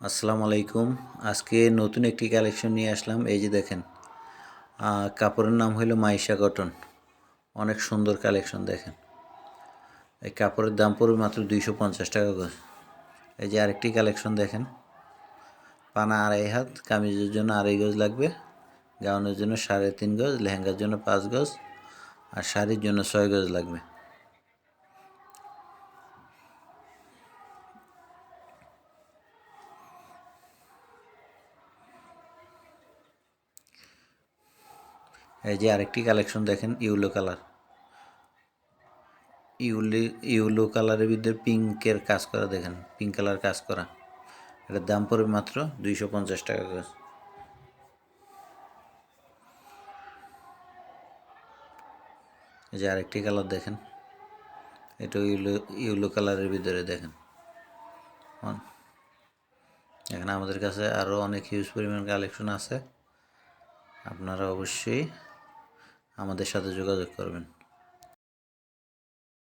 আসসালামু আলাইকুম। আজকে নতুন একটি কালেকশন নিয়ে আসলাম। এই যে দেখেন, কাপড়ের নাম হলো মাইশা কটন। অনেক সুন্দর কালেকশন দেখেন। এই কাপড়ের দাম পড়বে মাত্র 250 টাকা গজ। এই যে আরেকটি কালেকশন দেখেন, পানা 2.5 হাত, কামিজের জন্য 2.5 গজ লাগবে, গাউনের জন্য 3.5 গজ, লেহেঙ্গার জন্য 5 গজ, আর শাড়ির জন্য 6 গজ লাগবে। এই যে আরেকটি কালেকশন দেখেন, ইউলো কালার। ইউলো কালারের ভিতরে পিঙ্কের কাজ করা দেখেন, পিঙ্ক কালার কাজ করা। এটার দাম পড়বে মাত্র 250 টাকা গজ। এই যে আরেকটি কালার দেখেন, এটা ইউলো কালারের ভিতরে দেখেন। এখানে আমাদের কাছে আরও অনেক হিউজ পরিমাণ কালেকশন আছে, আপনারা অবশ্যই আমাদের সাথে যোগাযোগ করবেন।